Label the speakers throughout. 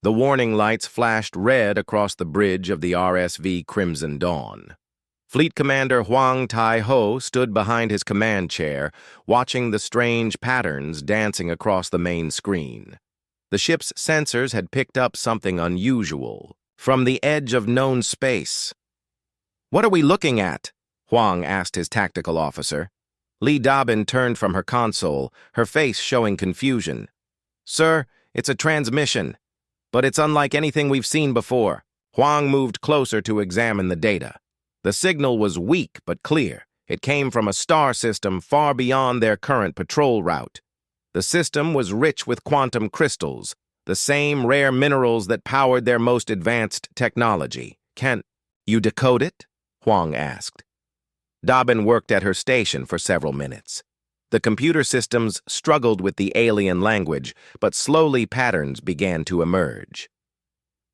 Speaker 1: The warning lights flashed red across the bridge of the RSV Crimson Dawn. Fleet Commander Huang Tai-ho stood behind his command chair, watching the strange patterns dancing across the main screen. The ship's sensors had picked up something unusual from the edge of known space. "What are we looking at?" Huang asked his tactical officer. Lee Dobbin turned from her console, her face showing confusion. "Sir, it's a transmission, but it's unlike anything we've seen before." Huang moved closer to examine the data. The signal was weak but clear. It came from a star system far beyond their current patrol route. The system was rich with quantum crystals, the same rare minerals that powered their most advanced technology. "Can you decode it?" Huang asked. Dobbin worked at her station for several minutes. The computer systems struggled with the alien language, but slowly patterns began to emerge.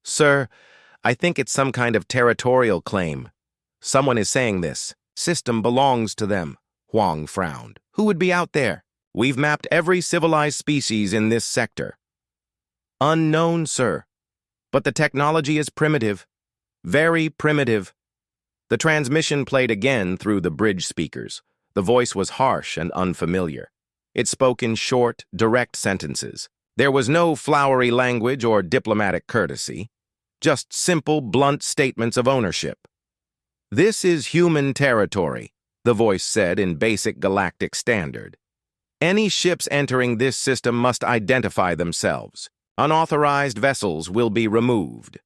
Speaker 1: "Sir, I think it's some kind of territorial claim. Someone is saying this system belongs to them." Huang frowned. "Who would be out there? We've mapped every civilized species in this sector." "Unknown, sir. But the technology is primitive. Very primitive." The transmission played again through the bridge speakers. The voice was harsh and unfamiliar. It spoke in short, direct sentences. There was no flowery language or diplomatic courtesy, just simple, blunt statements of ownership. "This is human territory," the voice said in basic galactic standard. "Any ships entering this system must identify themselves. Unauthorized vessels will be removed."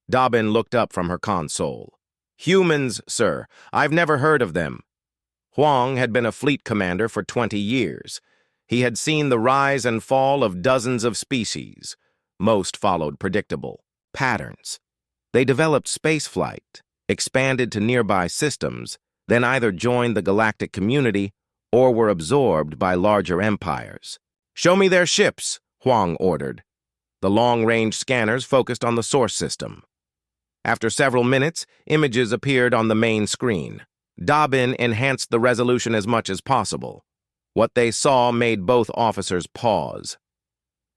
Speaker 1: Dobbin looked up from her console. "Humans, sir. I've never heard of them." Huang had been a fleet commander for 20 years. He had seen the rise and fall of dozens of species. Most followed predictable patterns. They developed spaceflight, expanded to nearby systems, then either joined the galactic community or were absorbed by larger empires. "Show me their ships," Huang ordered. The long-range scanners focused on the source system. After several minutes, images appeared on the main screen. Dobbin enhanced the resolution as much as possible. What they saw made both officers pause.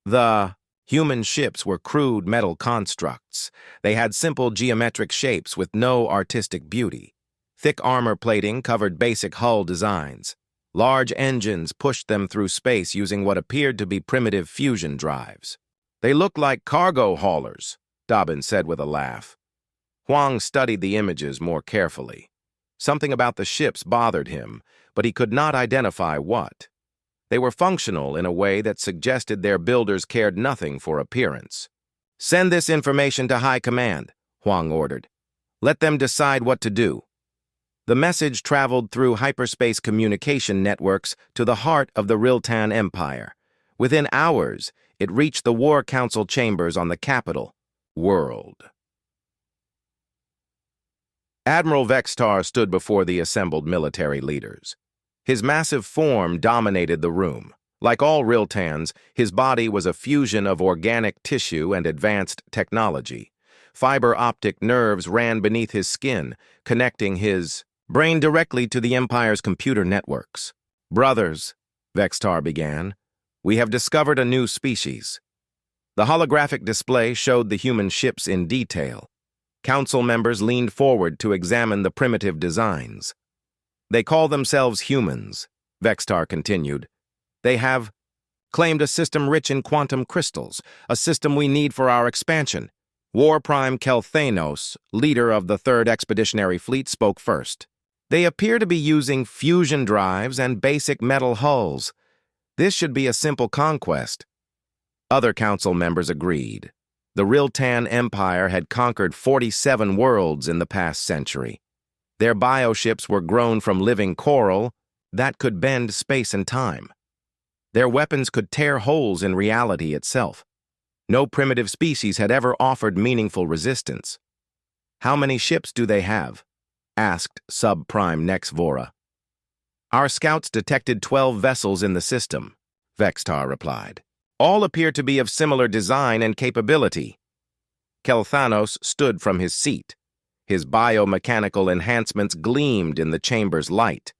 Speaker 1: The human ships were crude metal constructs. They had simple geometric shapes with no artistic beauty. Thick armor plating covered basic hull designs. Large engines pushed them through space using what appeared to be primitive fusion drives. "They look like cargo haulers," Dobbin said with a laugh. Huang studied the images more carefully. Something about the ships bothered him, but he could not identify what. They were functional in a way that suggested their builders cared nothing for appearance. "Send this information to High Command," Huang ordered. "Let them decide what to do." The message traveled through hyperspace communication networks to the heart of the Riltan Empire. Within hours, it reached the War Council chambers on the capital, World. Admiral Vextar stood before the assembled military leaders. His massive form dominated the room. Like all Riltans, his body was a fusion of organic tissue and advanced technology. Fiber optic nerves ran beneath his skin, connecting his brain directly to the Empire's computer networks. "Brothers," Vextar began, "we have discovered a new species." The holographic display showed the human ships in detail. Council members leaned forward to examine the primitive designs. "They call themselves humans," Vextar continued. "They have claimed a system rich in quantum crystals, a system we need for our expansion." War Prime Kelthanos, leader of the 3rd Expeditionary Fleet, spoke first. "They appear to be using fusion drives and basic metal hulls. This should be a simple conquest." Other council members agreed. The Riltan Empire had conquered 47 worlds in the past century. Their bioships were grown from living coral that could bend space and time. Their weapons could tear holes in reality itself. No primitive species had ever offered meaningful resistance. "How many ships do they have?" asked Subprime Nexvora. "Our scouts detected 12 vessels in the system," Vextar replied. "All appear to be of similar design and capability." Kelthanos stood from his seat. His biomechanical enhancements gleamed in the chamber's light.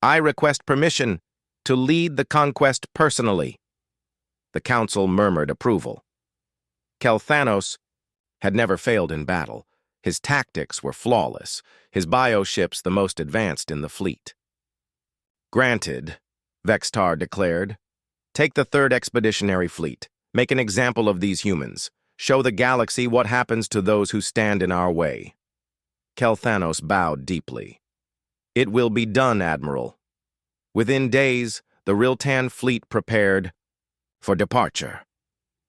Speaker 1: "I request permission to lead the conquest personally." The council murmured approval. Kelthanos had never failed in battle. His tactics were flawless, his bioships the most advanced in the fleet. "Granted," Vextar declared. "Take the 3rd Expeditionary Fleet. Make an example of these humans. Show the galaxy what happens to those who stand in our way." Kelthanos bowed deeply. "It will be done, Admiral." Within days, the Riltan fleet prepared for departure.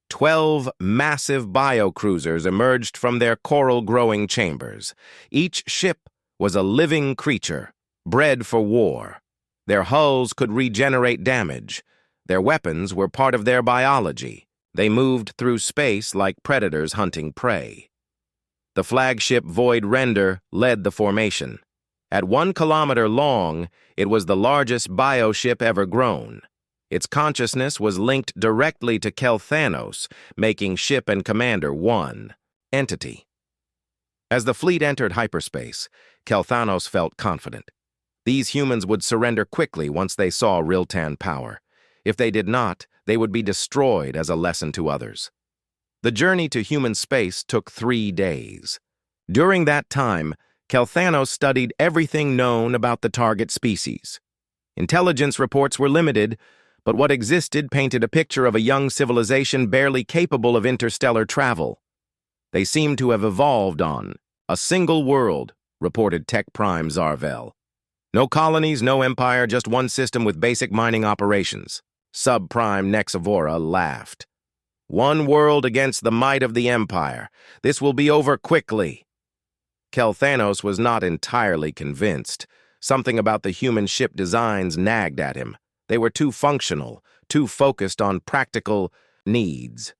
Speaker 1: 12 massive biocruisers emerged from their coral-growing chambers. Each ship was a living creature, bred for war. Their hulls could regenerate damage. Their weapons were part of their biology. They moved through space like predators hunting prey. The flagship Void Render led the formation. At 1 kilometer long, it was the largest bioship ever grown. Its consciousness was linked directly to Kelthanos, making ship and commander one entity. As the fleet entered hyperspace, Kelthanos felt confident. These humans would surrender quickly once they saw Riltan power. If they did not, they would be destroyed as a lesson to others. The journey to human space took 3 days. During that time, Kelthanos studied everything known about the target species. Intelligence reports were limited, but what existed painted a picture of a young civilization barely capable of interstellar travel. They seemed to have evolved on a single world, reported Tech Prime Zarvel. No colonies, no empire, just one system with basic mining operations. Subprime Nexivora laughed. "One world against the might of the empire. This will be over quickly." Kelthanos was not entirely convinced. Something about the human ship designs nagged at him. They were too functional, too focused on practical needs.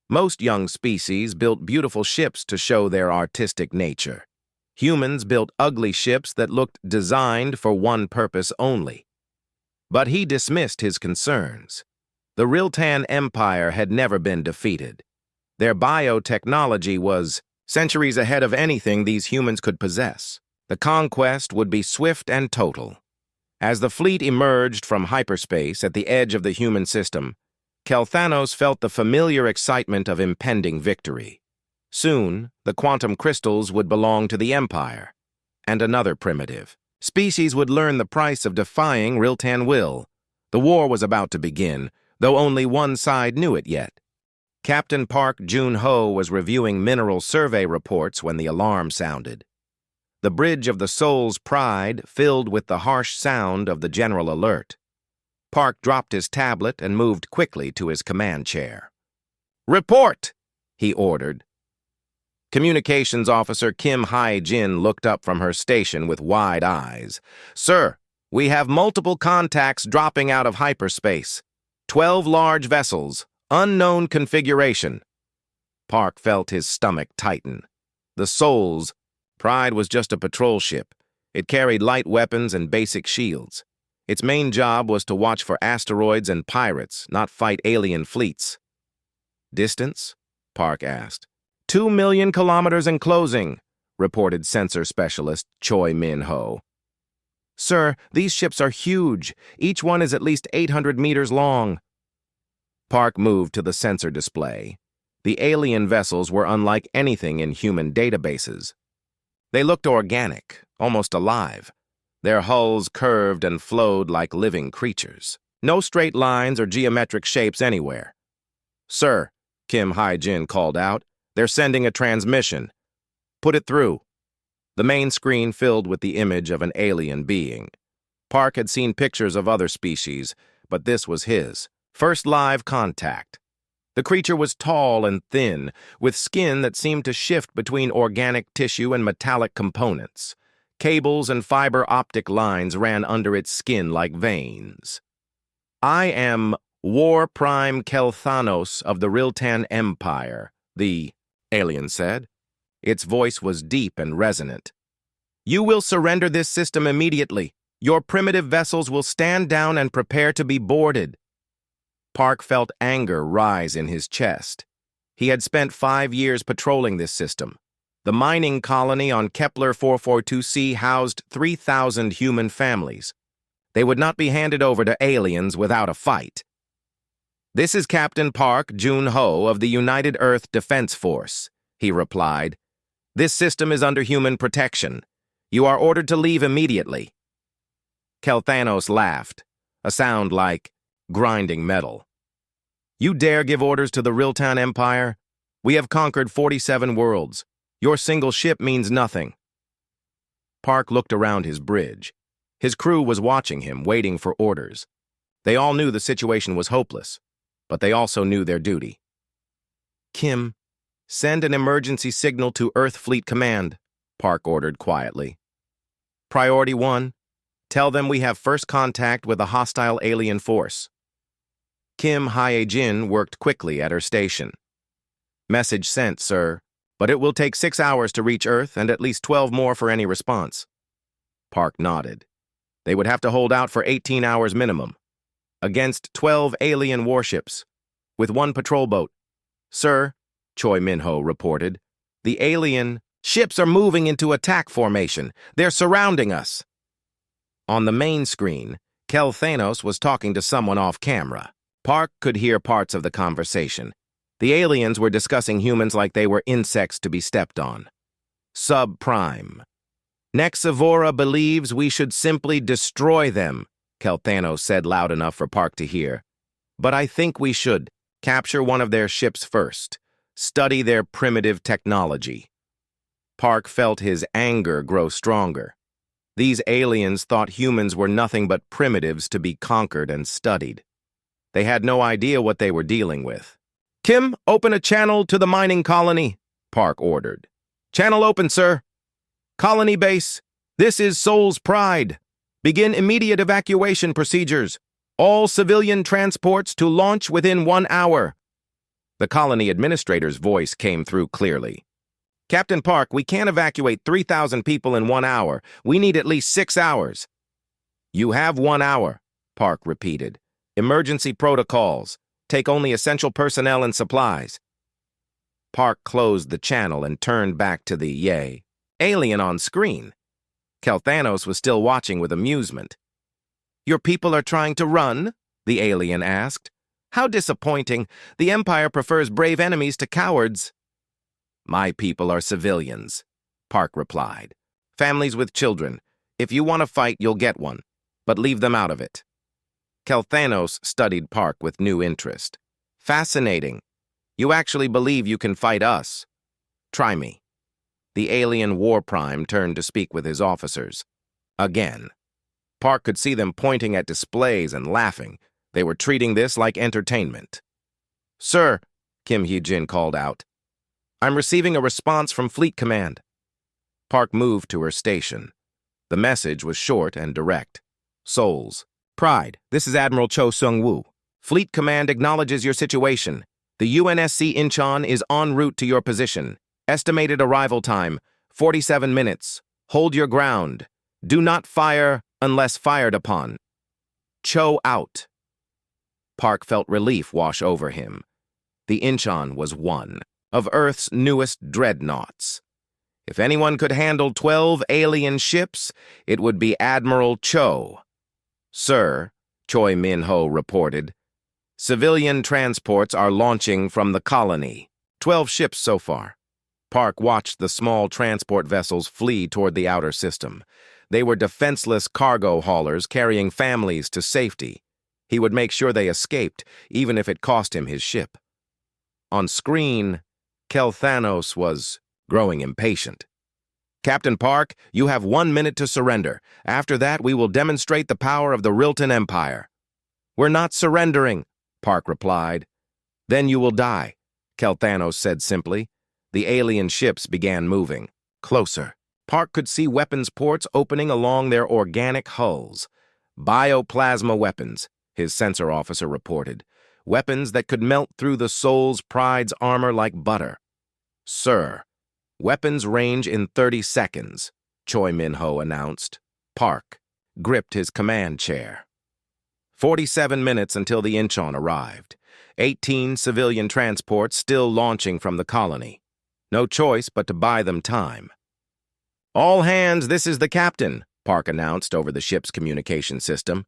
Speaker 1: Most young species built beautiful ships to show their artistic nature. Humans built ugly ships that looked designed for one purpose only. But he dismissed his concerns. The Riltan Empire had never been defeated. Their biotechnology was centuries ahead of anything these humans could possess. The conquest would be swift and total. As the fleet emerged from hyperspace at the edge of the human system, Kelthanos felt the familiar excitement of impending victory. Soon, the quantum crystals would belong to the Empire, and another primitive species would learn the price of defying Riltan will. The war was about to begin, though only one side knew it yet. Captain Park Jun-ho was reviewing mineral survey reports when the alarm sounded. The bridge of the Soul's Pride filled with the harsh sound of the general alert. Park dropped his tablet and moved quickly to his command chair. "Report!" he ordered. Communications Officer Kim Hae-jin looked up from her station with wide eyes. "Sir, we have multiple contacts dropping out of hyperspace. 12 large vessels, unknown configuration." Park felt his stomach tighten. The Soul's Pride was just a patrol ship. It carried light weapons and basic shields. Its main job was to watch for asteroids and pirates, not fight alien fleets. "Distance?" Park asked. 2 million kilometers in closing, reported sensor specialist Choi Min-ho. "Sir, these ships are huge. Each one is at least 800 meters long." Park moved to the sensor display. The alien vessels were unlike anything in human databases. They looked organic, almost alive. Their hulls curved and flowed like living creatures. No straight lines or geometric shapes anywhere. "Sir," Kim Hae-jin called out, "they're sending a transmission. Put it through." The main screen filled with the image of an alien being. Park had seen pictures of other species, but this was his first live contact. The creature was tall and thin, with skin that seemed to shift between organic tissue and metallic components. Cables and fiber optic lines ran under its skin like veins. "I am War Prime Kelthanos of the Riltan Empire," the alien said. Its voice was deep and resonant. "You will surrender this system immediately. Your primitive vessels will stand down and prepare to be boarded." Park felt anger rise in his chest. He had spent 5 years patrolling this system. The mining colony on Kepler 442c housed 3,000 human families. They would not be handed over to aliens without a fight. "This is Captain Park Jun-ho of the United Earth Defense Force," he replied. "This system is under human protection. You are ordered to leave immediately." Kelthanos laughed, a sound like grinding metal. "You dare give orders to the Riltan Empire? We have conquered 47 worlds. Your single ship means nothing." Park looked around his bridge. His crew was watching him, waiting for orders. They all knew the situation was hopeless, but they also knew their duty. "Kim, send an emergency signal to Earth Fleet Command," Park ordered quietly. "Priority 1, tell them we have first contact with a hostile alien force." Kim Hye-jin worked quickly at her station. "Message sent, sir, but it will take 6 hours to reach Earth and at least 12 more for any response." Park nodded. They would have to hold out for 18 hours minimum, against 12 alien warships, with 1 patrol boat. "Sir," Choi Min-ho reported, "the alien ships are moving into attack formation. They're surrounding us." On the main screen, Kelthanos was talking to someone off camera. Park could hear parts of the conversation. The aliens were discussing humans like they were insects to be stepped on. Subprime. "Nexivora believes we should simply destroy them," Kelthanos said loud enough for Park to hear. "But I think we should capture one of their ships first, study their primitive technology." Park felt his anger grow stronger. These aliens thought humans were nothing but primitives to be conquered and studied. They had no idea what they were dealing with. "Kim, open a channel to the mining colony," Park ordered. "Channel open, sir." "Colony base, this is Seoul's Pride. Begin immediate evacuation procedures. All civilian transports to launch within 1 hour." The colony administrator's voice came through clearly. "Captain Park, we can't evacuate 3,000 people in 1 hour. We need at least 6 hours." "You have 1 hour," Park repeated. "Emergency protocols. Take only essential personnel and supplies." Park closed the channel and turned back to the alien on screen. Kelthanos was still watching with amusement. "Your people are trying to run?" the alien asked. "How disappointing. The Empire prefers brave enemies to cowards." "My people are civilians," Park replied. "Families with children. If you want to fight, you'll get one, but leave them out of it." Kelthanos studied Park with new interest. "Fascinating. You actually believe you can fight us? Try me." The alien war prime turned to speak with his officers. Again. Park could see them pointing at displays and laughing. They were treating this like entertainment. "Sir," Kim Hye-jin called out, "I'm receiving a response from Fleet Command." Park moved to her station. The message was short and direct. "Seoul's Pride, this is Admiral Cho Sung-woo. Fleet Command acknowledges your situation. The UNSC Incheon is en route to your position. Estimated arrival time, 47 minutes. Hold your ground. Do not fire unless fired upon. Cho out." Park felt relief wash over him. The Incheon was one of Earth's newest dreadnoughts. If anyone could handle 12 alien ships, it would be Admiral Cho. "Sir," Choi Min-ho reported, "civilian transports are launching from the colony. 12 ships so far." Park watched the small transport vessels flee toward the outer system. They were defenseless cargo haulers carrying families to safety. He would make sure they escaped, even if it cost him his ship. On screen, Kelthanos was growing impatient. "Captain Park, you have 1 minute to surrender. After that, we will demonstrate the power of the Riltan Empire." "We're not surrendering," Park replied. "Then you will die," Kelthanos said simply. The alien ships began moving closer. Park could see weapons ports opening along their organic hulls. "Bioplasma weapons," his sensor officer reported. "Weapons that could melt through the Seoul's Pride's armor like butter." "Sir, weapons range in 30 seconds, Choi Min-ho announced. Park gripped his command chair. 47 minutes until the Incheon arrived. 18 civilian transports still launching from the colony. No choice but to buy them time. "All hands, this is the captain," Park announced over the ship's communication system.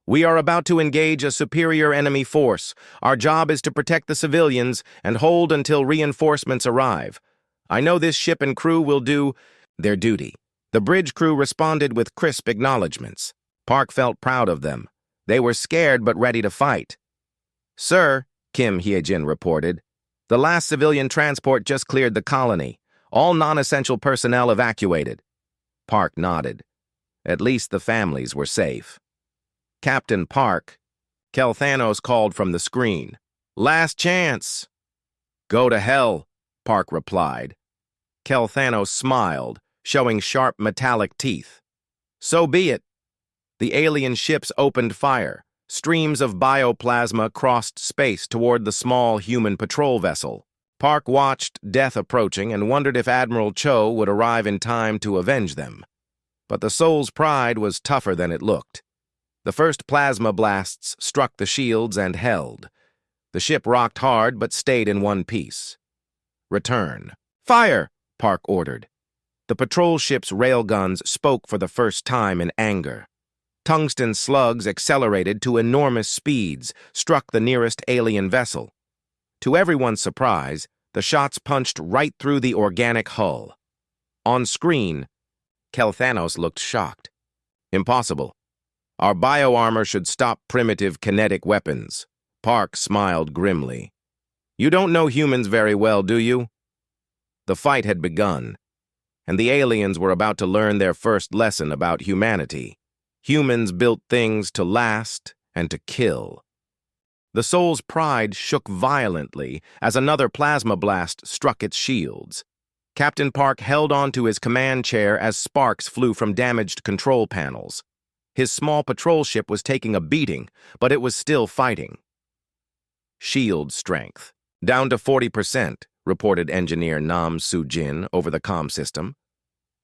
Speaker 1: We are about to engage a superior enemy force. Our job is to protect the civilians and hold until reinforcements arrive. I know this ship and crew will do their duty. The bridge crew responded with crisp acknowledgments. Park felt proud of them. They were scared but ready to fight. Sir, Kim Hyejin reported, the last civilian transport just cleared the colony. All non-essential personnel evacuated. Park nodded. At least the families were safe. Captain Park, Kelthanos called from the screen. Last chance. Go to hell, Park replied. Kelthanos smiled, showing sharp metallic teeth. So be it. The alien ships opened fire. Streams of bioplasma crossed space toward the small human patrol vessel. Park watched death approaching and wondered if Admiral Cho would arrive in time to avenge them. But the soul's pride was tougher than it looked. The first plasma blasts struck the shields and held. The ship rocked hard but stayed in one piece. Return. Fire! Park ordered. The patrol ship's railguns spoke for the first time in anger. Tungsten slugs accelerated to enormous speeds, struck the nearest alien vessel. To everyone's surprise, the shots punched right through the organic hull. On screen, Kelthanos looked shocked. Impossible. Our bioarmor should stop primitive kinetic weapons. Park smiled grimly. You don't know humans very well, do you? The fight had begun, and the aliens were about to learn their first lesson about humanity. Humans built things to last and to kill. The soul's pride shook violently as another plasma blast struck its shields. Captain Park held onto his command chair as sparks flew from damaged control panels. His small patrol ship was taking a beating, but it was still fighting. Shield strength. Down to 40%, reported engineer Nam Soo-jin over the comm system.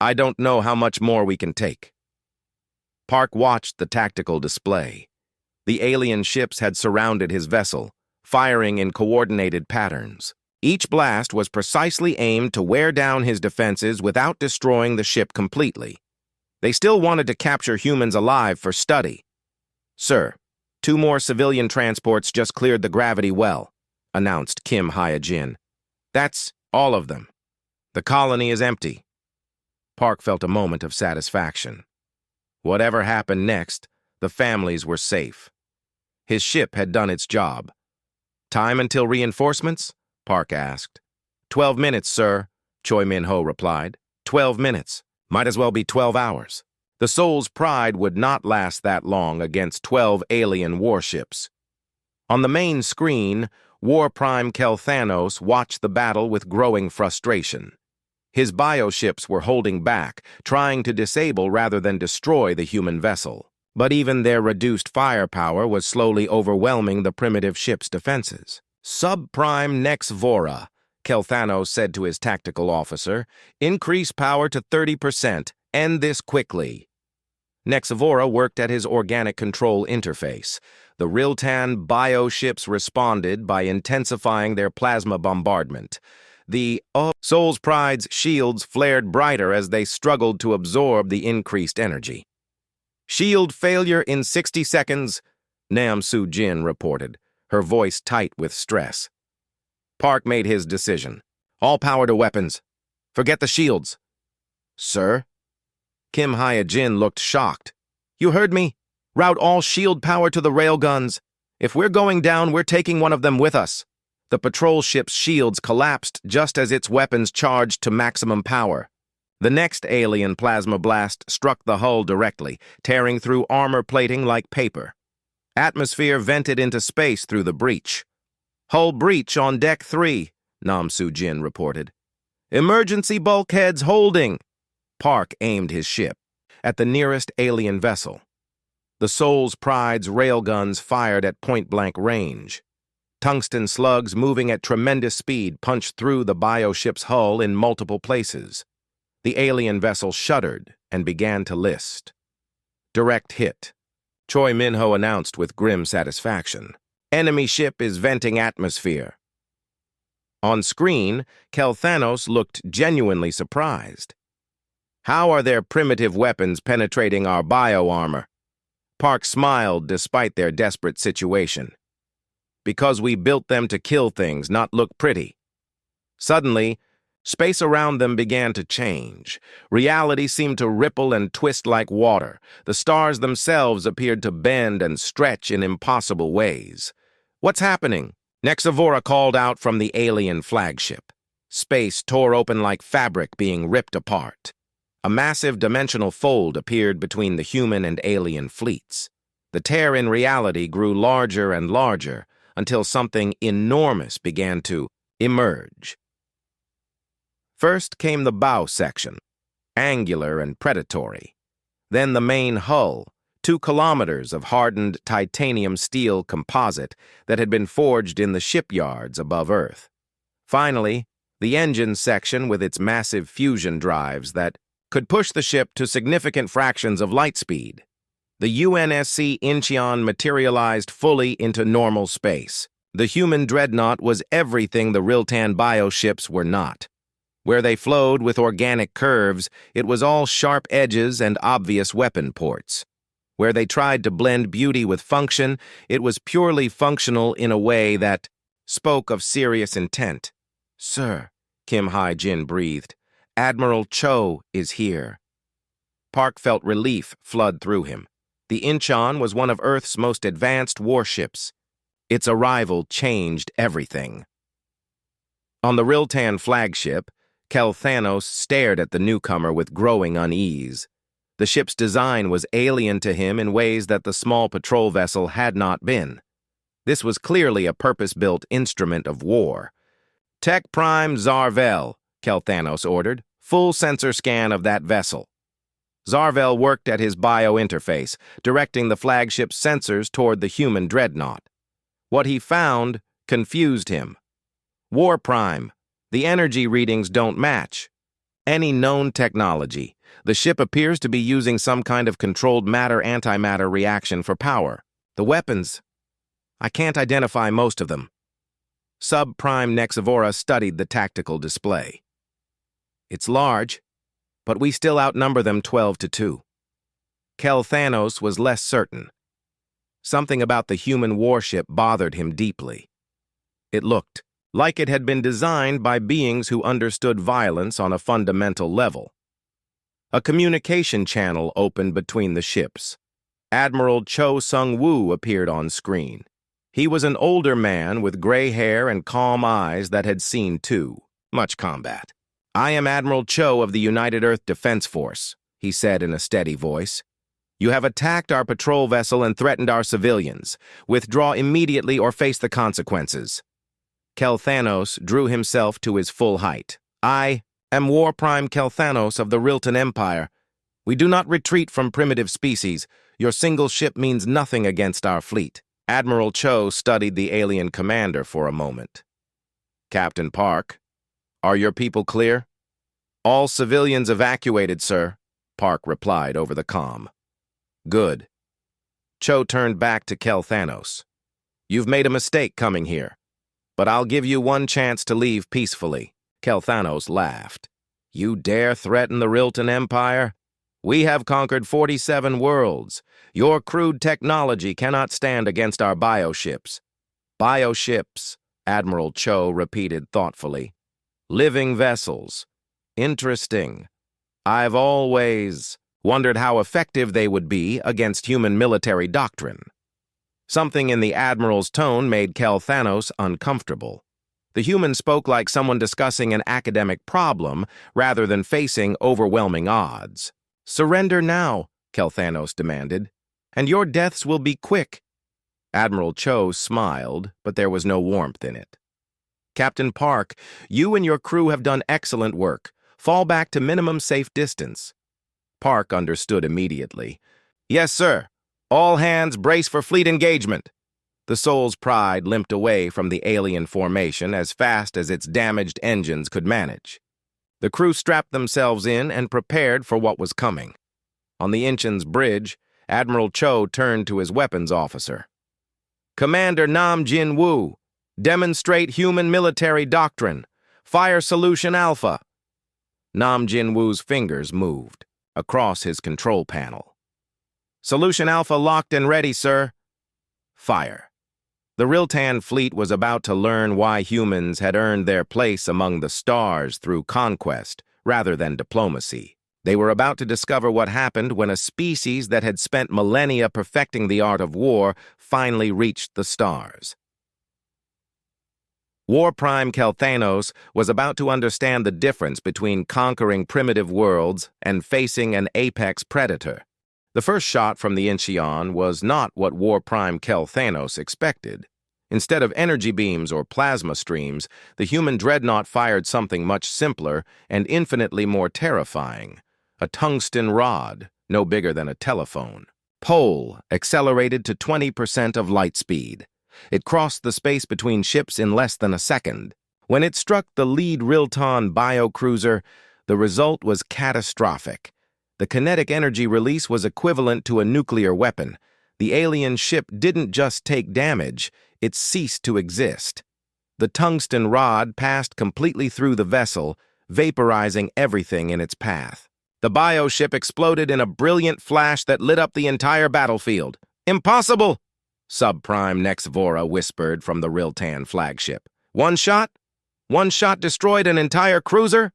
Speaker 1: I don't know how much more we can take. Park watched the tactical display. The alien ships had surrounded his vessel, firing in coordinated patterns. Each blast was precisely aimed to wear down his defenses without destroying the ship completely. They still wanted to capture humans alive for study. Sir, 2 more civilian transports just cleared the gravity well, announced Kim Hyejin. That's all of them. The colony is empty. Park felt a moment of satisfaction. Whatever happened next, the families were safe. His ship had done its job. Time until reinforcements? Park asked. 12 minutes, sir, Choi Min-ho replied. 12 minutes. Might as well be 12 hours. The soul's pride would not last that long against 12 alien warships. On the main screen, War Prime Kelthanos watched the battle with growing frustration. His bioships were holding back, trying to disable rather than destroy the human vessel. But even their reduced firepower was slowly overwhelming the primitive ship's defenses. Subprime Nex Vora, Kelthanos said to his tactical officer, increase power to 30%. End this quickly. Nex Vora worked at his organic control interface. The Riltan bioships responded by intensifying their plasma bombardment. The Soul's Pride's shields flared brighter as they struggled to absorb the increased energy. Shield failure in 60 seconds, Nam Soo-jin reported, her voice tight with stress. Park made his decision. All power to weapons. Forget the shields. Sir? Kim Hyejin looked shocked. You heard me? Route all shield power to the railguns. If we're going down, we're taking one of them with us. The patrol ship's shields collapsed just as its weapons charged to maximum power. The next alien plasma blast struck the hull directly, tearing through armor plating like paper. Atmosphere vented into space through the breach. Hull breach on deck 3, Nam Soo-jin reported. Emergency bulkheads holding. Park aimed his ship at the nearest alien vessel. The Soul's Pride's railguns fired at point-blank range. Tungsten slugs moving at tremendous speed punched through the bioship's hull in multiple places. The alien vessel shuddered and began to list. Direct hit. Choi Min-ho announced with grim satisfaction. Enemy ship is venting atmosphere. On screen, Kelthanos looked genuinely surprised. How are their primitive weapons penetrating our bioarmor? Park smiled despite their desperate situation. Because we built them to kill things, not look pretty. Suddenly, space around them began to change. Reality seemed to ripple and twist like water. The stars themselves appeared to bend and stretch in impossible ways. "What's happening?" Nexavora called out from the alien flagship. Space tore open like fabric being ripped apart. A massive dimensional fold appeared between the human and alien fleets. The tear in reality grew larger and larger until something enormous began to emerge. First came the bow section, angular and predatory. Then the main hull, 2 kilometers of hardened titanium steel composite that had been forged in the shipyards above Earth. Finally, the engine section with its massive fusion drives that could push the ship to significant fractions of light speed. The UNSC Incheon materialized fully into normal space. The human dreadnought was everything the Riltan bioships were not. Where they flowed with organic curves, it was all sharp edges and obvious weapon ports. Where they tried to blend beauty with function, it was purely functional in a way that spoke of serious intent. "Sir," Kim Hai-jin breathed, "Admiral Cho is here." Park felt relief flood through him. The Incheon was one of Earth's most advanced warships. Its arrival changed everything. On the Riltan flagship, Kel Thanos stared at the newcomer with growing unease. The ship's design was alien to him in ways that the small patrol vessel had not been. This was clearly a purpose-built instrument of war. "Tech Prime Zarvel," Kel Thanos ordered. "Full sensor scan of that vessel." Zarvel worked at his bio-interface, directing the flagship's sensors toward the human dreadnought. What he found confused him. "War Prime, the energy readings don't match. Any known technology. The ship appears to be using some kind of controlled matter-antimatter reaction for power. The weapons, I can't identify most of them." Subprime Nexavora studied the tactical display. "It's large, but we still outnumber them 12-2. Kel Thanos was less certain. Something about the human warship bothered him deeply. It looked like it had been designed by beings who understood violence on a fundamental level. A communication channel opened between the ships. Admiral Cho Sung-woo appeared on screen. He was an older man with gray hair and calm eyes that had seen much combat. "I am Admiral Cho of the United Earth Defense Force," he said in a steady voice. "You have attacked our patrol vessel and threatened our civilians. Withdraw immediately or face the consequences." Kel Thanos drew himself to his full height. "I am War Prime Kel Thanos of the Riltan Empire. We do not retreat from primitive species. Your single ship means nothing against our fleet." Admiral Cho studied the alien commander for a moment. "Captain Park, are your people clear?" "All civilians evacuated, sir," Park replied over the comm. "Good." Cho turned back to Kel Thanos. "You've made a mistake coming here, but I'll give you one chance to leave peacefully." Kel Thanos laughed. "You dare threaten the Riltan Empire? We have conquered 47 worlds. Your crude technology cannot stand against our bioships." "Bioships," Admiral Cho repeated thoughtfully. "Living vessels. Interesting. I've always wondered how effective they would be against human military doctrine." Something in the Admiral's tone made Kel Thanos uncomfortable. The human spoke like someone discussing an academic problem rather than facing overwhelming odds. "Surrender now," Kel Thanos demanded, "and your deaths will be quick." Admiral Cho smiled, but there was no warmth in it. "Captain Park, you and your crew have done excellent work. Fall back to minimum safe distance." Park understood immediately. "Yes, sir. All hands brace for fleet engagement." The Soul's Pride limped away from the alien formation as fast as its damaged engines could manage. The crew strapped themselves in and prepared for what was coming. On the Incheon's bridge, Admiral Cho turned to his weapons officer. "Commander Nam Jin-woo, demonstrate human military doctrine. Fire Solution Alpha." Nam Jin-woo's fingers moved across his control panel. Solution Alpha locked and ready, sir. Fire. The Riltan fleet was about to learn why humans had earned their place among the stars through conquest rather than diplomacy. They were about to discover what happened when a species that had spent millennia perfecting the art of war finally reached the stars. War Prime Kelthanos was about to understand the difference between conquering primitive worlds and facing an apex predator. The first shot from the Incheon was not what War Prime Kelthanos expected. Instead of energy beams or plasma streams, the human dreadnought fired something much simpler and infinitely more terrifying. A tungsten rod, no bigger than a telephone. Pole accelerated to 20% of light speed. It crossed the space between ships in less than a second. When it struck the lead Riltan biocruiser, the result was catastrophic. The kinetic energy release was equivalent to a nuclear weapon. The alien ship didn't just take damage, it ceased to exist. The tungsten rod passed completely through the vessel, vaporizing everything in its path. The bioship exploded in a brilliant flash that lit up the entire battlefield. Impossible! Subprime Nexvora whispered from the Riltan flagship. One shot? One shot destroyed an entire cruiser?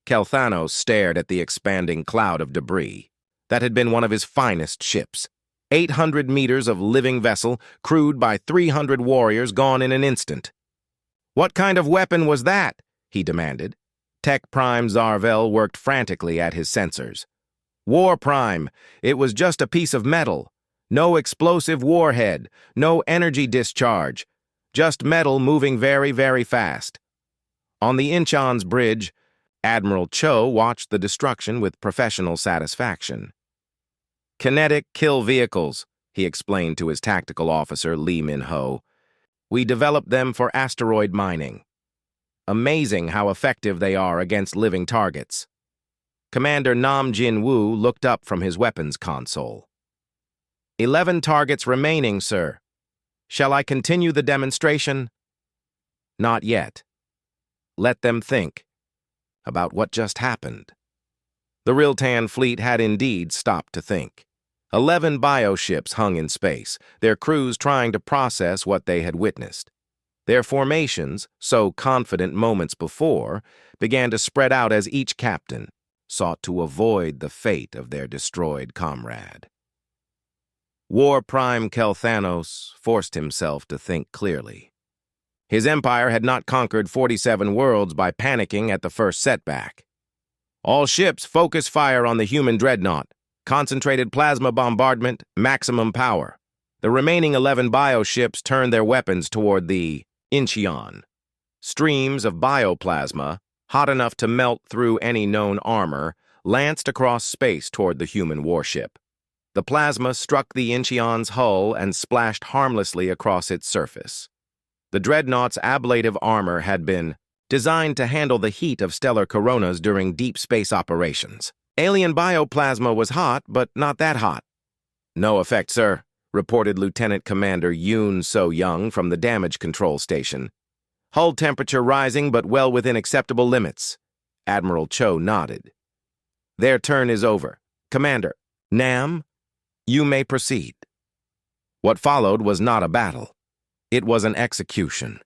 Speaker 1: Kelthanos stared at the expanding cloud of debris. That had been one of his finest ships. 800 meters of living vessel, crewed by 300 warriors, gone in an instant. What kind of weapon was that? He demanded. Tech Prime Zarvel worked frantically at his sensors. War Prime, it was just a piece of metal. No explosive warhead, no energy discharge. Just metal moving very, very fast. On the Incheon's bridge, Admiral Cho watched the destruction with professional satisfaction. Kinetic kill vehicles, he explained to his tactical officer, Lee Min-ho. We developed them for asteroid mining. Amazing how effective they are against living targets. Commander Nam Jin-woo looked up from his weapons console. 11 targets remaining, sir. Shall I continue the demonstration? Not yet. Let them think about what just happened. The Riltan fleet had indeed stopped to think. 11 bioships hung in space, their crews trying to process what they had witnessed. Their formations, so confident moments before, began to spread out as each captain sought to avoid the fate of their destroyed comrade. War Prime Kelthanos forced himself to think clearly. His empire had not conquered 47 worlds by panicking at the first setback. All ships focus fire on the human dreadnought. Concentrated plasma bombardment, maximum power. The remaining 11 bioships turned their weapons toward the Incheon. Streams of bioplasma, hot enough to melt through any known armor, lanced across space toward the human warship. The plasma struck the Incheon's hull and splashed harmlessly across its surface. The dreadnought's ablative armor had been designed to handle the heat of stellar coronas during deep space operations. Alien bioplasma was hot, but not that hot. No effect, sir, reported Lieutenant Commander Yoon So-young from the damage control station. Hull temperature rising, but well within acceptable limits. Admiral Cho nodded. Their turn is over. Commander, Nam, you may proceed. What followed was not a battle. It was an execution.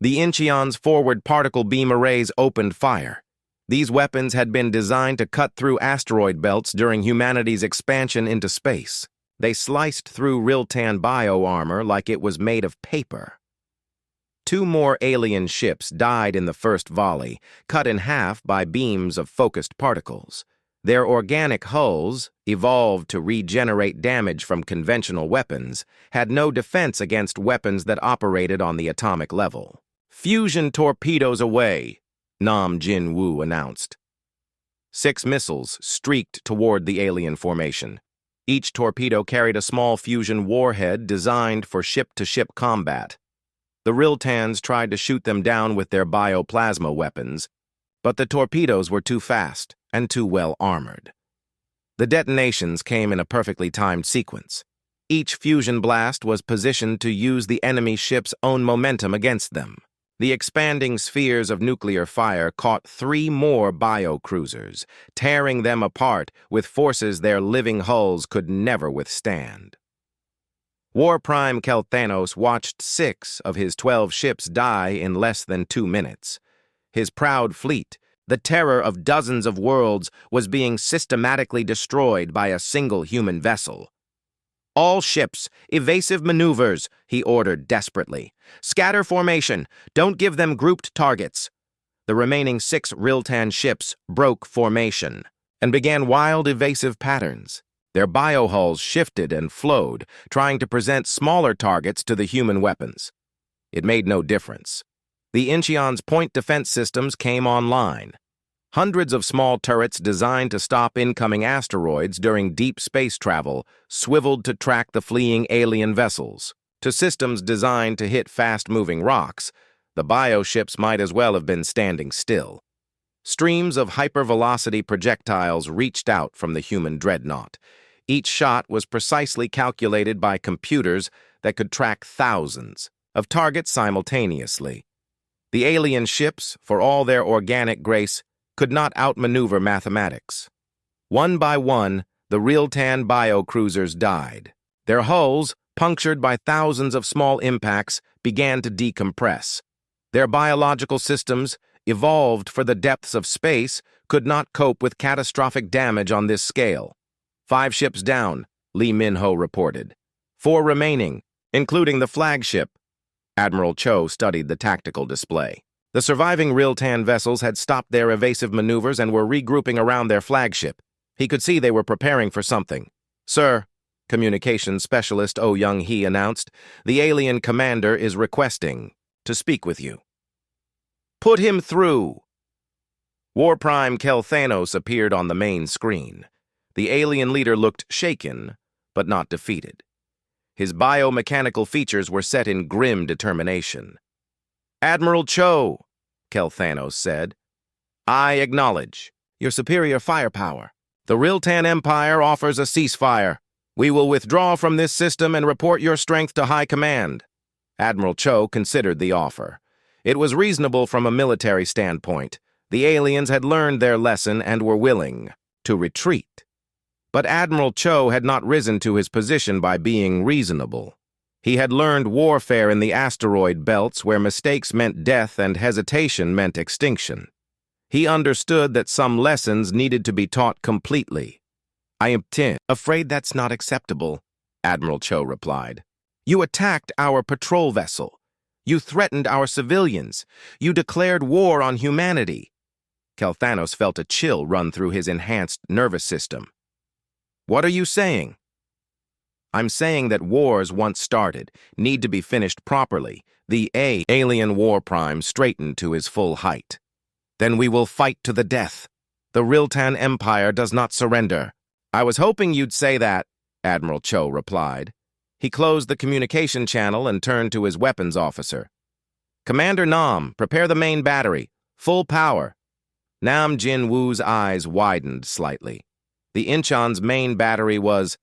Speaker 1: The Incheon's forward particle beam arrays opened fire. These weapons had been designed to cut through asteroid belts during humanity's expansion into space. They sliced through Riltan bioarmor like it was made of paper. 2 more alien ships died in the first volley, cut in half by beams of focused particles. Their organic hulls, evolved to regenerate damage from conventional weapons, had no defense against weapons that operated on the atomic level. Fusion torpedoes away, Nam Jin-woo announced. 6 missiles streaked toward the alien formation. Each torpedo carried a small fusion warhead designed for ship-to-ship combat. The Riltans tried to shoot them down with their bioplasma weapons, but the torpedoes were too fast and too well armored. The detonations came in a perfectly timed sequence. Each fusion blast was positioned to use the enemy ship's own momentum against them. The expanding spheres of nuclear fire caught 3 more biocruisers, tearing them apart with forces their living hulls could never withstand. War Prime Kelthanos watched 6 of his 12 ships die in less than 2 minutes. His proud fleet, the terror of dozens of worlds, was being systematically destroyed by a single human vessel. "All ships, evasive maneuvers," he ordered desperately. "Scatter formation, don't give them grouped targets." The remaining 6 Riltan ships broke formation and began wild evasive patterns. Their biohulls shifted and flowed, trying to present smaller targets to the human weapons. It made no difference. The Incheon's point defense systems came online. Hundreds of small turrets designed to stop incoming asteroids during deep space travel swiveled to track the fleeing alien vessels. To systems designed to hit fast-moving rocks, the bioships might as well have been standing still. Streams of hypervelocity projectiles reached out from the human dreadnought. Each shot was precisely calculated by computers that could track thousands of targets simultaneously. The alien ships, for all their organic grace, could not outmaneuver mathematics. One by one, the Riltan biocruisers died. Their hulls, punctured by thousands of small impacts, began to decompress. Their biological systems, evolved for the depths of space, could not cope with catastrophic damage on this scale. 5 ships down, Lee Min-ho reported. 4 remaining, including the flagship. Admiral Cho studied the tactical display. The surviving Riltan vessels had stopped their evasive maneuvers and were regrouping around their flagship. He could see they were preparing for something. "Sir," Communications Specialist Oh Young-hee announced, "the alien commander is requesting to speak with you." "Put him through." War Prime Kelthanos appeared on the main screen. The alien leader looked shaken, but not defeated. His biomechanical features were set in grim determination. "Admiral Cho," Kelthanos said, "I acknowledge your superior firepower. The Riltan Empire offers a ceasefire. We will withdraw from this system and report your strength to High Command." Admiral Cho considered the offer. It was reasonable from a military standpoint. The aliens had learned their lesson and were willing to retreat. But Admiral Cho had not risen to his position by being reasonable. He had learned warfare in the asteroid belts where mistakes meant death and hesitation meant extinction. He understood that some lessons needed to be taught completely. "I am afraid that's not acceptable," Admiral Cho replied. "You attacked our patrol vessel. You threatened our civilians. You declared war on humanity." Kelthanos felt a chill run through his enhanced nervous system. "What are you saying?" "I'm saying that wars once started need to be finished properly." The alien War Prime straightened to his full height. "Then we will fight to the death. The Riltan Empire does not surrender." "I was hoping you'd say that," Admiral Cho replied. He closed the communication channel and turned to his weapons officer. "Commander Nam, prepare the main battery. Full power." Nam Jin-woo's eyes widened slightly. The Incheon's main battery was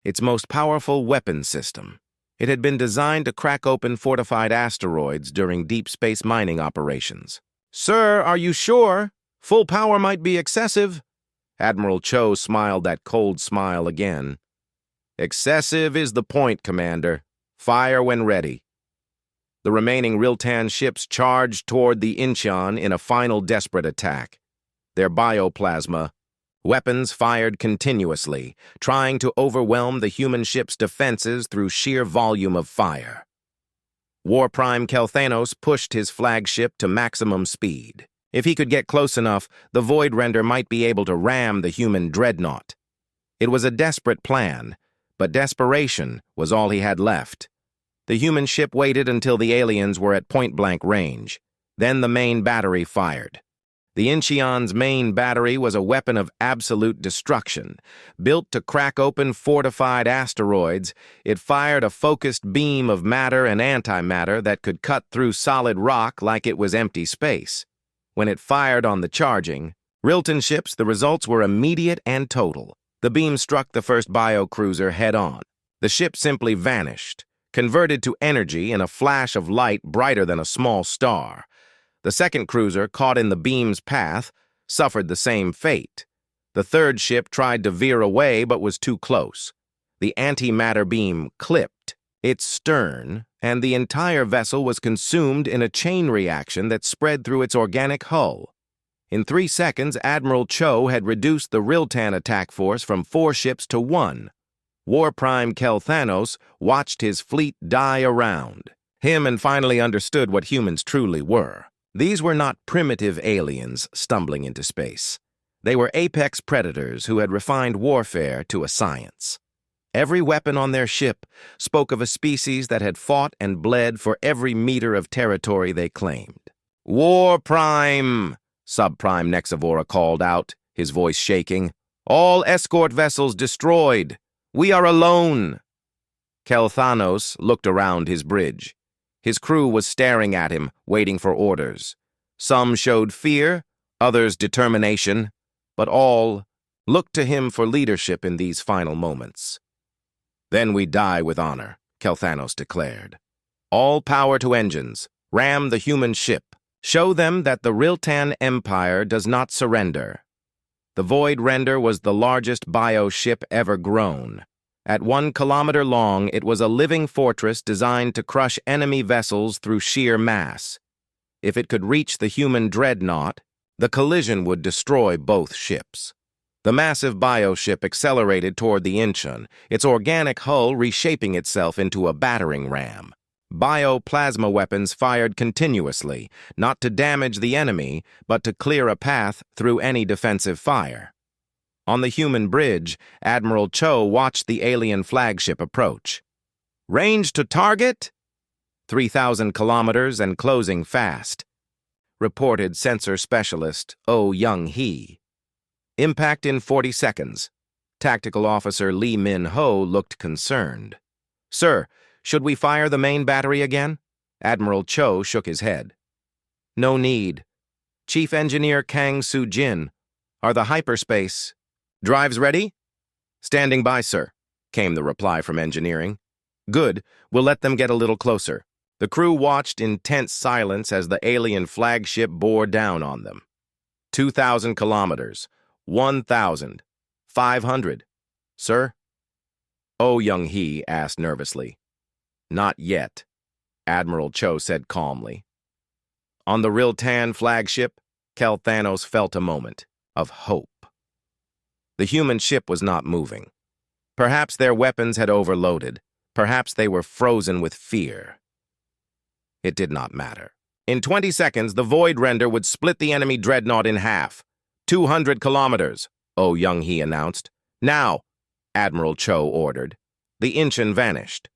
Speaker 1: its most powerful weapon system. It had been designed to crack open fortified asteroids during deep space mining operations. "Sir, are you sure? Full power might be excessive." Admiral Cho smiled that cold smile again. "Excessive is the point, Commander. Fire when ready." The remaining Riltan ships charged toward the Incheon in a final desperate attack. Their bioplasma weapons fired continuously, trying to overwhelm the human ship's defenses through sheer volume of fire. War Prime Kelthanos pushed his flagship to maximum speed. If he could get close enough, the Void Render might be able to ram the human dreadnought. It was a desperate plan, but desperation was all he had left. The human ship waited until the aliens were at point-blank range. Then the main battery fired. The Incheon's main battery was a weapon of absolute destruction. Built to crack open fortified asteroids, it fired a focused beam of matter and antimatter that could cut through solid rock like it was empty space. When it fired on the charging Riltan ships, the results were immediate and total. The beam struck the first biocruiser head-on. The ship simply vanished, converted to energy in a flash of light brighter than a small star. The second cruiser, caught in the beam's path, suffered the same fate. The third ship tried to veer away but was too close. The antimatter beam clipped its stern, and the entire vessel was consumed in a chain reaction that spread through its organic hull. In 3 seconds, Admiral Cho had reduced the Riltan attack force from 4 ships to 1. War Prime Kelthanos watched his fleet die around him and finally understood what humans truly were. These were not primitive aliens stumbling into space. They were apex predators who had refined warfare to a science. Every weapon on their ship spoke of a species that had fought and bled for every meter of territory they claimed. "War Prime!" Subprime Nexivora called out, his voice shaking. "All escort vessels destroyed. We are alone." Kelthanos looked around his bridge. His crew was staring at him, waiting for orders. Some showed fear, others determination, but all looked to him for leadership in these final moments. "Then we die with honor," Kelthanos declared. "All power to engines. Ram the human ship. Show them that the Riltan Empire does not surrender." The Void Render was the largest bio-ship ever grown. At 1 kilometer long, it was a living fortress designed to crush enemy vessels through sheer mass. If it could reach the human dreadnought, the collision would destroy both ships. The massive bio-ship accelerated toward the Incheon, its organic hull reshaping itself into a battering ram. Bioplasma weapons fired continuously, not to damage the enemy, but to clear a path through any defensive fire. On the human bridge, Admiral Cho watched the alien flagship approach. "Range to target? 3,000 kilometers and closing fast," reported sensor specialist Oh Young-hee. "Impact in 40 seconds. Tactical Officer Lee Min-ho looked concerned. "Sir, should we fire the main battery again?" Admiral Cho shook his head. "No need. Chief Engineer Kang Soo-jin, are the hyperspace drives ready?" "Standing by, sir," came the reply from engineering. "Good. We'll let them get a little closer." The crew watched in tense silence as the alien flagship bore down on them. 2,000 kilometers. 1,000. 500. "Sir?" Oh Young-hee asked nervously. "Not yet," Admiral Cho said calmly. On the Riltan flagship, Kelthanos felt a moment of hope. The human ship was not moving. Perhaps their weapons had overloaded. Perhaps they were frozen with fear. It did not matter. In 20 seconds, the Void Render would split the enemy dreadnought in half. 200 kilometers, Oh Young-hee announced. "Now," Admiral Cho ordered. The Incheon vanished.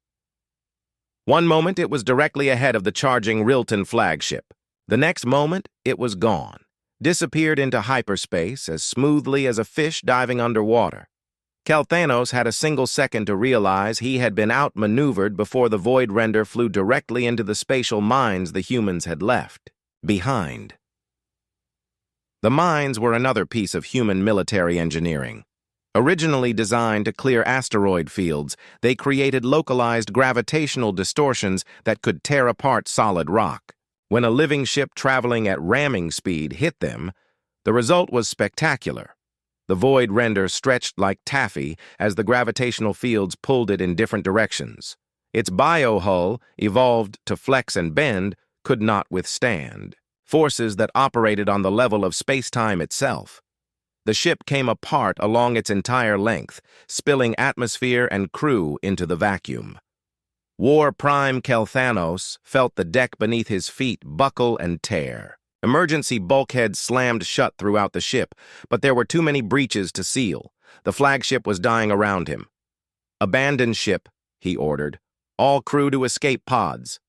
Speaker 1: One moment, it was directly ahead of the charging Riltan flagship. The next moment, it was gone, disappeared into hyperspace as smoothly as a fish diving underwater. Kelthanos had a single second to realize he had been outmaneuvered before the Void Render flew directly into the spatial mines the humans had left behind. The mines were another piece of human military engineering. Originally designed to clear asteroid fields, they created localized gravitational distortions that could tear apart solid rock. When a living ship traveling at ramming speed hit them, the result was spectacular. The Void Render stretched like taffy as the gravitational fields pulled it in different directions. Its biohull, evolved to flex and bend, could not withstand forces that operated on the level of space-time itself. The ship came apart along its entire length, spilling atmosphere and crew into the vacuum. War Prime Kelthanos felt the deck beneath his feet buckle and tear. Emergency bulkheads slammed shut throughout the ship, but there were too many breaches to seal. The flagship was dying around him. "Abandon ship," he ordered. "All crew to escape pods."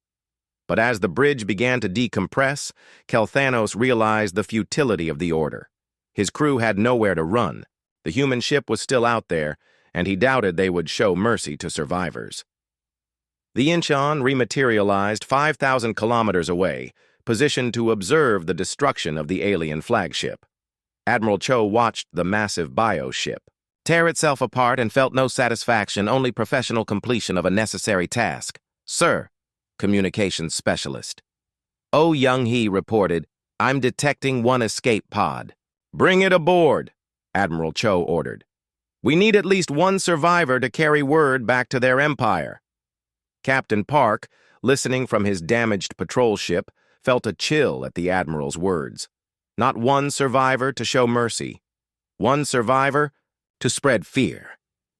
Speaker 1: But as the bridge began to decompress, Kelthanos realized the futility of the order. His crew had nowhere to run. The human ship was still out there, and he doubted they would show mercy to survivors. The Incheon rematerialized 5,000 kilometers away, positioned to observe the destruction of the alien flagship. Admiral Cho watched the massive bio-ship tear itself apart and felt no satisfaction, only professional completion of a necessary task. Sir, communications specialist. Oh Young-hee reported, I'm detecting one escape pod. Bring it aboard, Admiral Cho ordered. We need at least one survivor to carry word back to their empire. Captain Park, listening from his damaged patrol ship, felt a chill at the Admiral's words. Not one survivor to show mercy. One survivor to spread fear.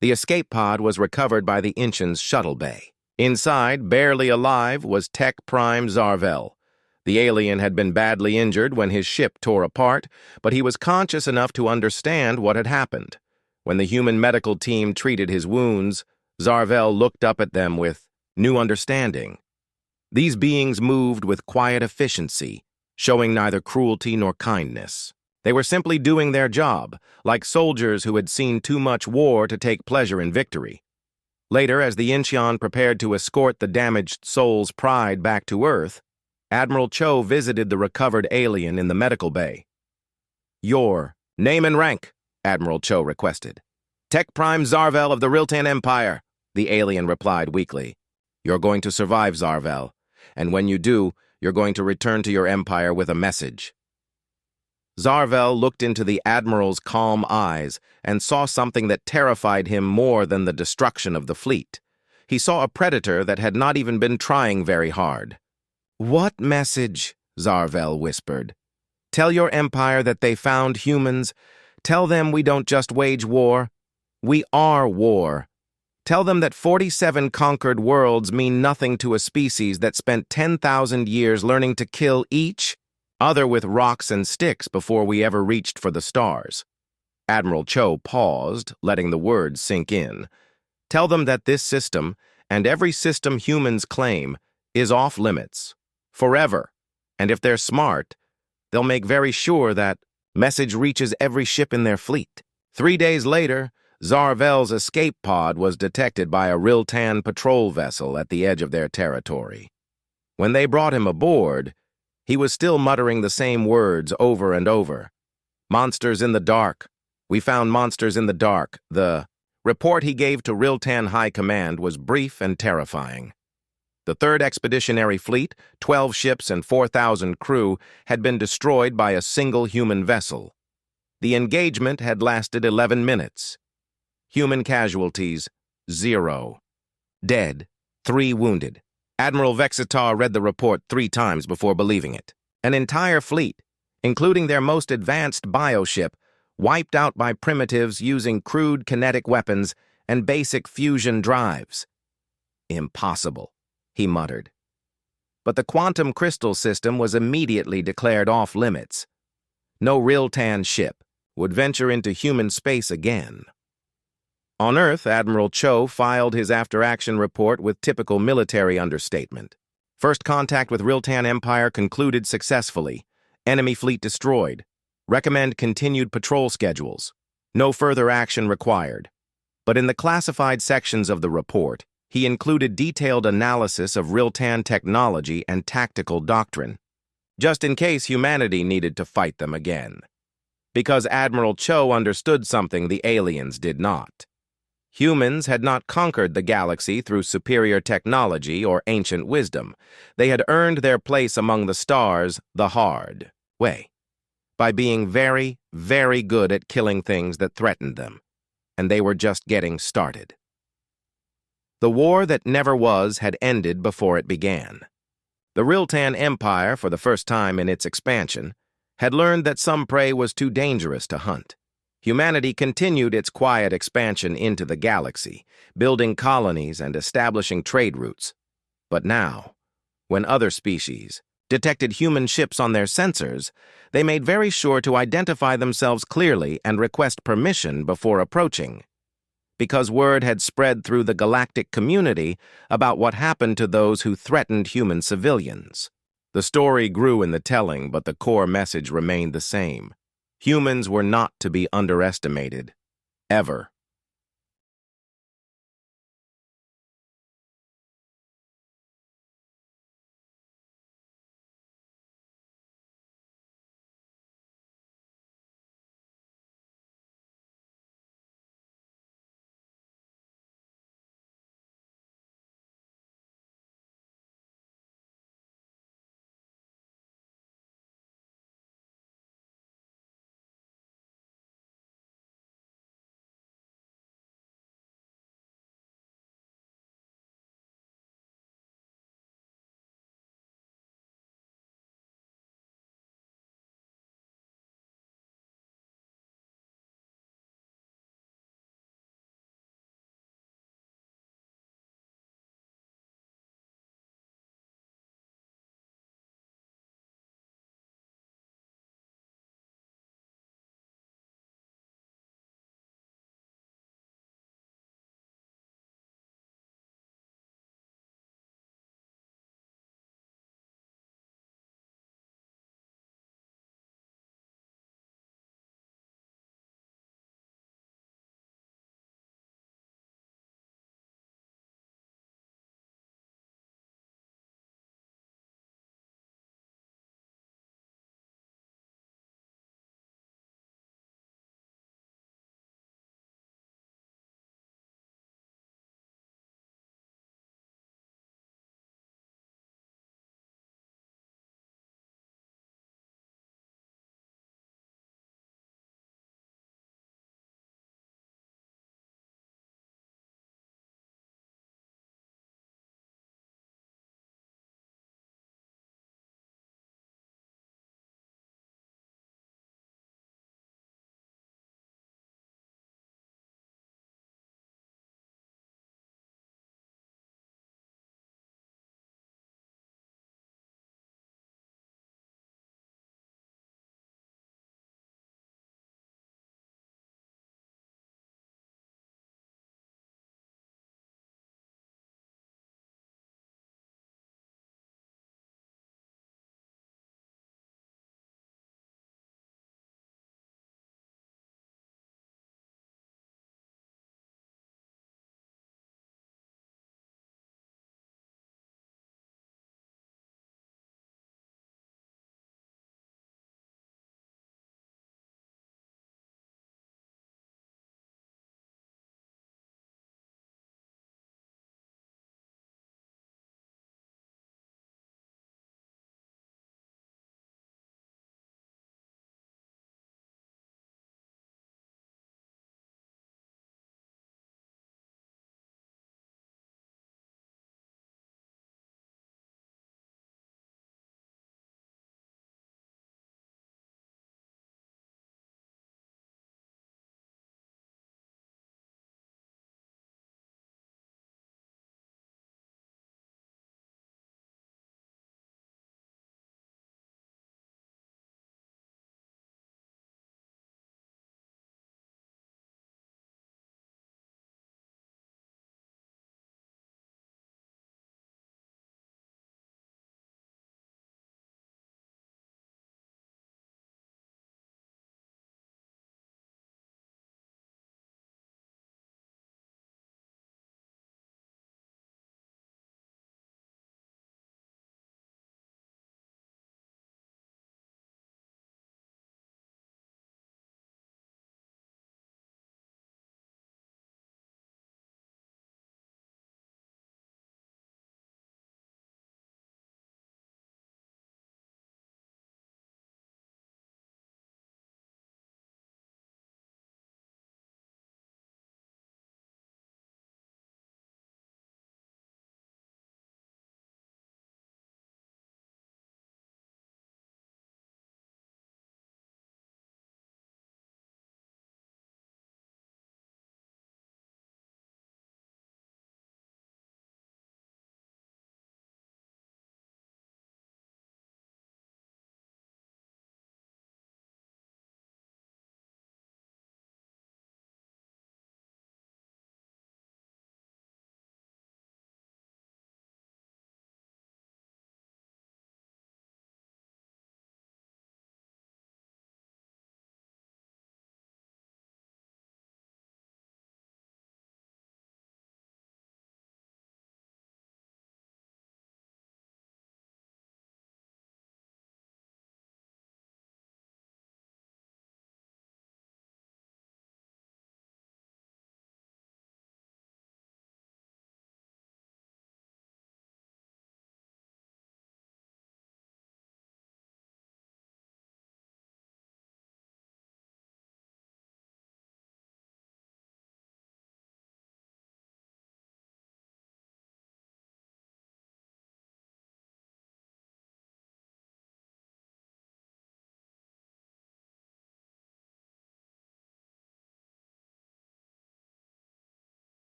Speaker 1: The escape pod was recovered by the Inchin's shuttle bay. Inside, barely alive, was Tech Prime Zarvel. The alien had been badly injured when his ship tore apart, but he was conscious enough to understand what had happened. When the human medical team treated his wounds, Zarvel looked up at them with new understanding. These beings moved with quiet efficiency, showing neither cruelty nor kindness. They were simply doing their job, like soldiers who had seen too much war to take pleasure in victory. Later, as the Incheon prepared to escort the damaged soul's pride back to Earth, Admiral Cho visited the recovered alien in the medical bay. Your name and rank, Admiral Cho requested. Tech Prime Zarvel of the Riltan Empire, the alien replied weakly. You're going to survive, Zarvel, and when you do, you're going to return to your empire with a message. Zarvel looked into the Admiral's calm eyes and saw something that terrified him more than the destruction of the fleet. He saw a predator that had not even been trying very hard. What message? Zarvel whispered. Tell your empire that they found humans. Tell them we don't just wage war. We are war. Tell them that 47 conquered worlds mean nothing to a species that spent 10,000 years learning to kill each other with rocks and sticks before we ever reached for the stars. Admiral Cho paused, letting the words sink in. Tell them that this system, and every system humans claim, is off limits. Forever. And if they're smart, they'll make very sure that message reaches every ship in their fleet. 3 days later, Zarvel's escape pod was detected by a Riltan patrol vessel at the edge of their territory. When they brought him aboard, he was still muttering the same words over and over. Monsters in the dark. We found monsters in the dark. The report he gave to Riltan High Command was brief and terrifying. The 3rd Expeditionary Fleet, 12 ships and 4,000 crew, had been destroyed by a single human vessel. The engagement had lasted 11 minutes. Human casualties, 0. Dead, 3 wounded. Admiral Vexitar read the report 3 times before believing it. An entire fleet, including their most advanced bioship, wiped out by primitives using crude kinetic weapons and basic fusion drives. Impossible, he muttered. But the quantum crystal system was immediately declared off limits. No Riltan ship would venture into human space again. On Earth, Admiral Cho filed his after-action report with typical military understatement. First contact with Riltan Empire concluded successfully. Enemy fleet destroyed. Recommend continued patrol schedules. No further action required. But in the classified sections of the report, he included detailed analysis of Riltan technology and tactical doctrine, just in case humanity needed to fight them again. Because Admiral Cho understood something the aliens did not. Humans had not conquered the galaxy through superior technology or ancient wisdom. They had earned their place among the stars the hard way, by being very, very good at killing things that threatened them, and they were just getting started. The war that never was had ended before it began. The Riltan Empire, for the first time in its expansion, had learned that some prey was too dangerous to hunt. Humanity continued its quiet expansion into the galaxy, building colonies and establishing trade routes. But now, when other species detected human ships on their sensors, they made very sure to identify themselves clearly and request permission before approaching. Because word had spread through the galactic community about what happened to those who threatened human civilians. The story grew in the telling, but the core message remained the same. Humans were not to be underestimated. Ever.